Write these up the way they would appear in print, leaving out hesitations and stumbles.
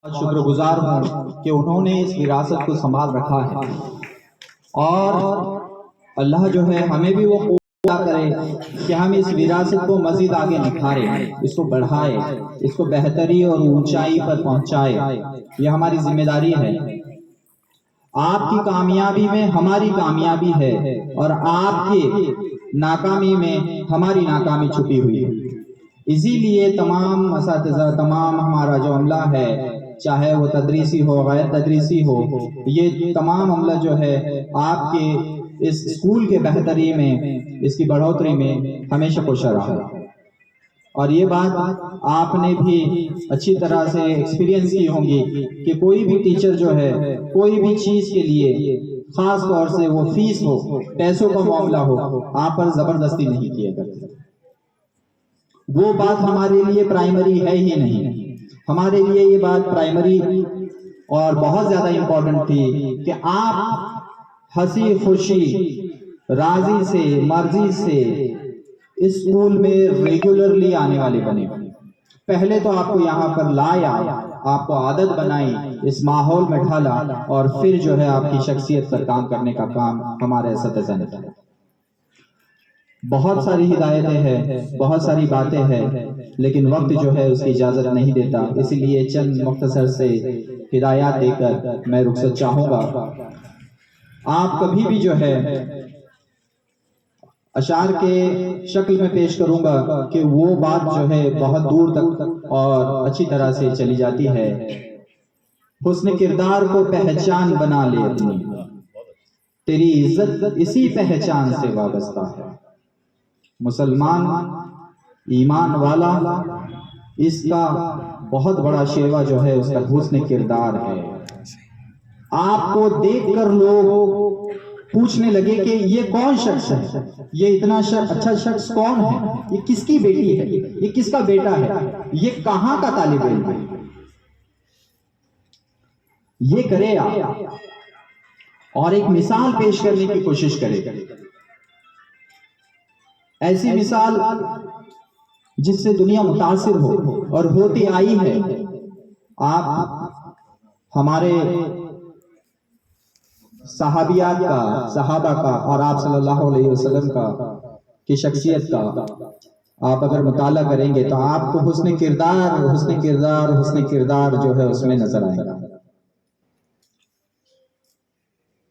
شکر گزار ہوں کہ انہوں نے اس وراثت کو سنبھال رکھا ہے، اور اللہ جو ہے ہمیں بھی وہ قوت عطا کرے کہ ہم اس وراثت کو مزید آگے نکھاریں، اس کو بڑھائیں، اس کو بہتری اور اونچائی پر پہنچائے۔ یہ ہماری ذمہ داری ہے۔ آپ کی کامیابی میں ہماری کامیابی ہے، اور آپ کی ناکامی میں ہماری ناکامی چھپی ہوئی ہے۔ اسی لیے تمام اساتذہ، تمام ہمارا جو عملہ ہے، چاہے وہ تدریسی ہو غیر تدریسی ہو، یہ تمام عملہ جو ہے آپ کے اس اسکول کے بہتری میں، اس کی بڑھوتری میں ہمیشہ کوشاں رہا۔ اور یہ بات آپ نے بھی اچھی طرح سے ایکسپیرینس کی ہوں گی کہ کوئی بھی ٹیچر جو ہے کوئی بھی چیز کے لیے، خاص طور سے وہ فیس ہو، پیسوں کا معاملہ ہو، آپ پر زبردستی نہیں کیا کرتے۔ وہ بات ہمارے لیے پرائمری ہے ہی نہیں۔ ہمارے لیے یہ بات پرائمری اور بہت زیادہ امپورٹنٹ تھی کہ آپ ہنسی خوشی راضی سے مرضی سے اس اسکول میں ریگولرلی آنے والے بنے۔ پہلے تو آپ کو یہاں پر لایا، آپ کو عادت بنائی، اس ماحول میں ڈھالا، اور پھر جو ہے آپ کی شخصیت پر کام کرنے کا کام ہمارے اساتذہ نے کیا۔ بہت ساری ہدایتیں ہیں، بہت ساری باتیں ہیں، لیکن وقت جو ہے اس کی اجازت نہیں دیتا، اسی لیے چند مختصر سے ہدایات دے کر میں رخصت چاہوں گا۔ آپ کبھی بھی جو ہے اشعار کے شکل میں پیش کروں گا کہ وہ بات جو ہے بہت دور تک اور اچھی طرح سے چلی جاتی ہے۔ حسن کردار کو پہچان بنا لے اپنی، تیری عزت اسی پہچان سے وابستہ ہے۔ مسلمان ایمان والا، اس کا بہت بڑا شیوا جو ہے اس کا حسن کردار ہے۔ آپ کو دیکھ کر لوگ پوچھنے لگے کہ یہ کون شخص ہے، یہ اتنا اچھا شخص کون ہے، یہ کس کی بیٹی ہے، یہ کس کا بیٹا ہے، یہ کہاں کا طالب علم ہے۔ یہ کرے آپ اور ایک مثال پیش کرنے کی کوشش کرے، ایسی مثال جس سے دنیا متاثر ہو اور ہوتی آئی ہے۔ آپ ہمارے صحابیات کا، صحابہ کا، اور آپ صلی اللہ علیہ وسلم کی شخصیت کا آپ اگر مطالعہ کریں گے تو آپ کو حسن کردار جو ہے اس میں نظر آئے گا۔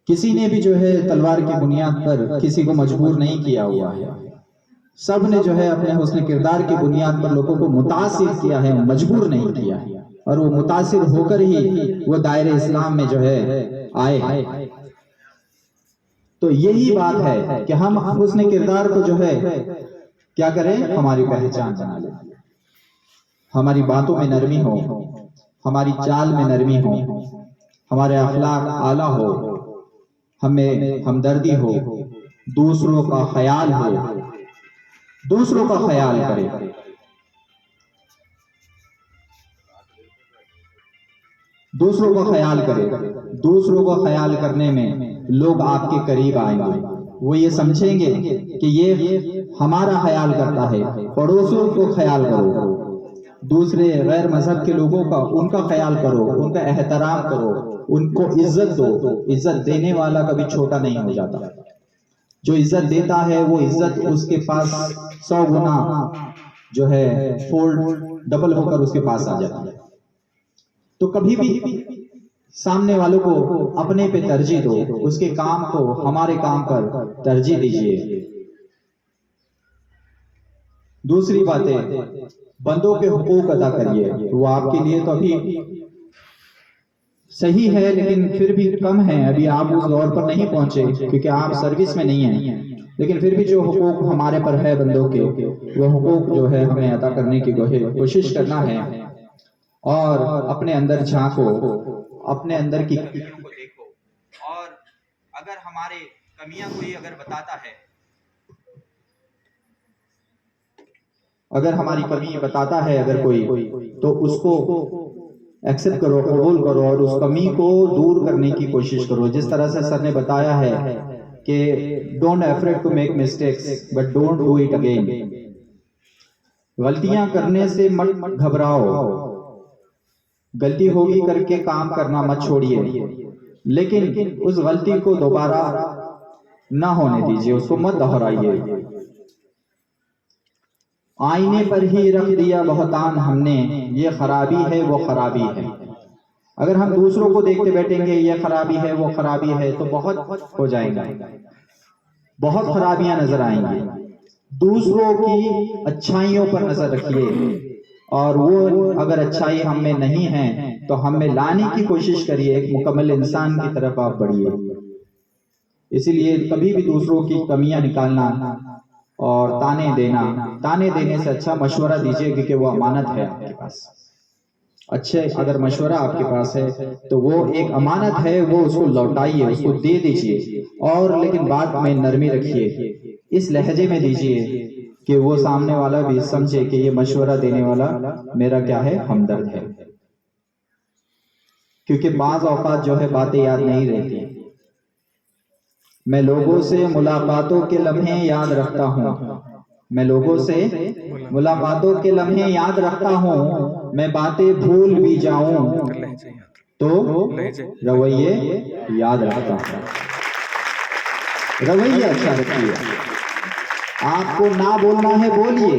کسی نے بھی جو ہے تلوار کی بنیاد پر کسی کو مجبور نہیں کیا ہوا ہے، سب نے جو ہے اپنے حسن کردار کی بنیاد پر لوگوں کو متاثر کیا ہے، مجبور نہیں کیا، اور وہ متاثر ہو کر ہی وہ دائرہ اسلام میں جو ہے آئے۔ تو یہی بات ہے کہ ہم حسن کردار کو جو ہے کیا کریں، ہماری پہچان بنا لیں، ہماری باتوں میں نرمی ہو، ہماری چال میں نرمی ہو، ہمارے اخلاق اعلیٰ ہو، ہمیں ہمدردی ہو، دوسروں کا خیال ہو، دوسروں کا خیال کرے۔ دوسروں کا خیال کرے، دوسروں کا خیال کرنے میں لوگ آپ کے قریب آئیں گے، وہ یہ سمجھیں گے کہ یہ ہمارا خیال کرتا ہے۔ پڑوسیوں کو خیال کرو، دوسرے غیر مذہب کے لوگوں کا، ان کا خیال کرو، ان کا احترام کرو، ان کو عزت دو۔ عزت دینے والا کبھی چھوٹا نہیں ہو جاتا، جو عزت دیتا ہے وہ عزت اس کے پاس 100 گنا جو ہے ڈبل ہو کر اس کے پاس آ جاتا ہے۔ تو کبھی بھی سامنے والوں کو اپنے پہ ترجیح دو، اس کے کام کو ہمارے کام پر ترجیح دیجیے۔ دوسری باتیں، بندوں کے حقوق ادا کریے۔ وہ آپ کے لیے تو ابھی صحیح ہے لیکن پھر بھی کم ہے، ابھی آپ اس دور پر نہیں پہنچے کیونکہ آپ سروس میں نہیں ہیں، لیکن پھر بھی جو حقوق ہمارے پر ہے بندوں کے، وہ حقوق جو ہے ہمیں ادا کرنے کی کوشش کرنا ہے۔ اور اپنے اندر جھانکو، اپنے اندر کی کمیوں کو دیکھو، اور اگر ہمارے کمیاں کوئی اگر بتاتا ہے، اگر ہماری کمی بتاتا ہے اگر کوئی، تو اس کو ایکسپٹ کرو، قبول کرو، اور اس کمی کو دور کرنے کی کوشش کرو۔ جس طرح سے سر نے بتایا ہے کہ don't afraid to make mistakes but don't do it again. غلطیاں کرنے سے مت گھبراؤ، غلطی ہوگی کر کے کام کرنا مت چھوڑیے، لیکن اس غلطی کو دوبارہ نہ ہونے دیجیے، اس کو مت دہرائیے۔ آئینے پر ہی رکھ دیا بہتان ہم نے، یہ خرابی ہے وہ خرابی ہے۔ اگر ہم دوسروں کو دیکھتے بیٹھیں گے یہ خرابی ہے وہ خرابی ہے تو بہت ہو جائیں گا، بہت خرابیاں نظر آئیں گی۔ دوسروں کی اچھائیوں پر نظر رکھیے، اور وہ اگر اچھائی ہم میں نہیں ہے تو ہم میں لانے کی کوشش کریے، ایک مکمل انسان کی طرف آپ بڑھیے۔ اسی لیے کبھی بھی دوسروں کی کمیاں نکالنا اور تانے دینے سے اچھا مشورہ دیجیے، کیونکہ وہ امانت ہے آپ کے پاس۔ اچھے اگر مشورہ آپ کے پاس ہے تو وہ ایک امانت ہے، وہ اس کو لوٹائیے، اس کو دے دیجیے، اور لیکن بات میں نرمی رکھیے، اس لہجے میں دیجیے کہ وہ سامنے والا بھی سمجھے کہ یہ مشورہ دینے والا میرا کیا ہے، ہمدرد ہے۔ کیونکہ بعض اوقات جو ہے باتیں یاد نہیں رہتی۔ میں لوگوں سے ملاقاتوں کے لمحے یاد رکھتا ہوں، میں لوگوں سے ملاقاتوں کے لمحے یاد رکھتا ہوں، میں باتیں بھول بھی جاؤں تو رویے یاد رکھتا ہوں۔ رویہ اچھا رکھیے، آپ کو نہ بولنا ہے بولیے،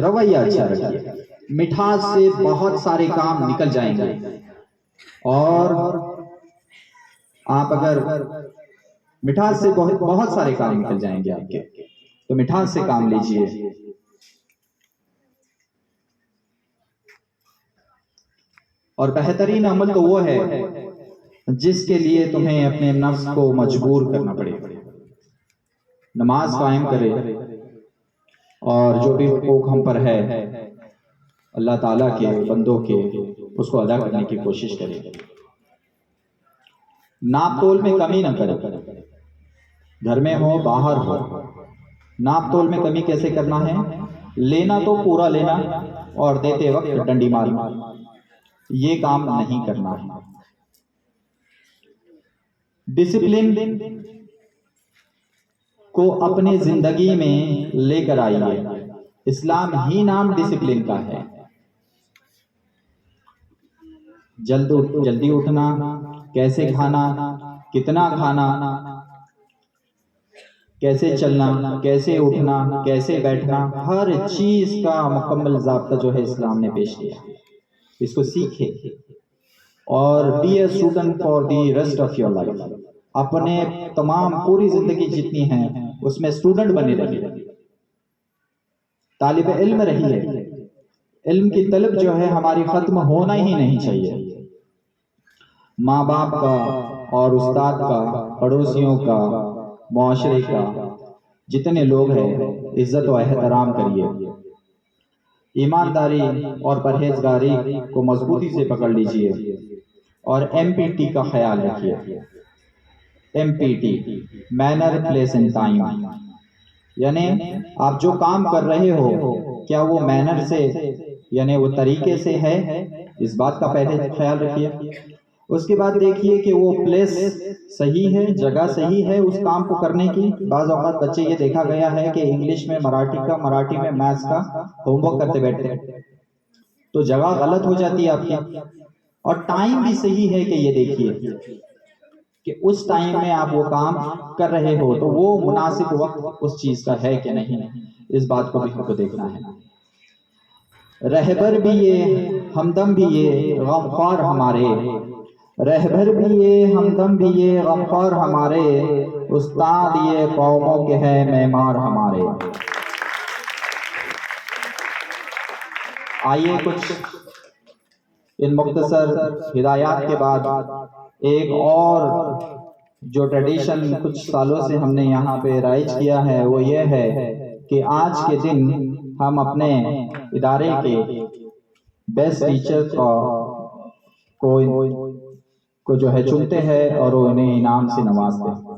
رویہ اچھا رکھیے۔ مٹھاس سے بہت سارے کام نکل جائیں گے، اور آپ اگر مٹھاس سے بہت سارے کام نکل جائیں گے آپ کے، تو مٹھاس سے کام لیجئے۔ اور بہترین عمل تو وہ ہے جس کے لیے تمہیں اپنے نفس کو مجبور کرنا پڑے۔ نماز قائم کرے، اور جو بھی حقوق ہم پر ہے اللہ تعالیٰ کے بندوں کے، اس کو ادا کرنے کی کوشش کرے۔ ناپ تول میں کمی نہ کرے، گھر میں ہو باہر ہو۔ ناپ تول میں کمی کیسے کرنا ہے؟ لینا تو پورا لینا، اور دیتے وقت ڈنڈی مارنا، یہ کام نہیں کرنا ہے۔ ڈسپلن کو اپنی زندگی میں لے کر آئیے، اسلام ہی نام ڈسپلن کا ہے۔ جلدی اٹھنا، کیسے کھانا، کتنا کھانا، کیسے چلنا، کیسے اٹھنا، کیسے بیٹھنا، ہر چیز کا مکمل ضابطہ جو ہے اسلام نے پیش کیا۔ اس کو سیکھے، اور be a student for the rest of your life. اپنے تمام پوری زندگی جتنی ہیں اس میں اسٹوڈنٹ بنے رہیے، طالب علم رہیے۔ علم کی طلب جو ہے ہماری ختم ہونا ہی نہیں چاہیے۔ ماں باپ کا اور استاد کا، پڑوسیوں کا، معاشرے کا، جتنے لوگ ہیں عزت و احترام کریے۔ ایمانداری اور پرہیزگاری کو مضبوطی سے پکڑ لیجئے، اور ایم پی ٹی کا خیال رکھیے۔ M P T, manner, place and time, یعنی آپ جو کام کر رہے ہو کیا وہ مینر سے، یعنی وہ طریقے سے ہے، اس بات کا پہلے خیال رکھیے۔ اس کے بعد دیکھیے کہ وہ پلیس صحیح ہے، جگہ صحیح ہے اس کام کو کرنے کی۔ بعض اوقات بچے یہ دیکھا گیا ہے کہ انگلش میں مراٹھی میں میتھس کا ہوم ورک کرتے بیٹھتے ہیں، تو جگہ غلط ہو جاتی ہے آپ کی۔ اور ٹائم بھی صحیح ہے کہ یہ دیکھیے کہ اس ٹائم میں آپ وہ کام کر رہے ہو تو وہ مناسب وقت اس چیز کا ہے کہ نہیں، اس بات کو بھی ہم کو دیکھنا ہے۔ رہبر بھی یہ، ہمدم بھی یہ، غمخوار ہمارے، رہبر بھی یہ، ہمدم بھی یہ، غمخوار ہمارے، استاد یہ قوموں کے ہیں معمار ہمارے۔ آئیے کچھ ان مختصر ہدایات کے بعد ایک اور جو ٹریڈیشن کچھ سالوں سے ہم نے یہاں پہ رائج کیا ہے وہ یہ ہے کہ آج کے دن ہم اپنے ادارے کے بیسٹ ٹیچر کو جو ہے چنتے ہیں اور انہیں انعام سے نوازتے ہیں۔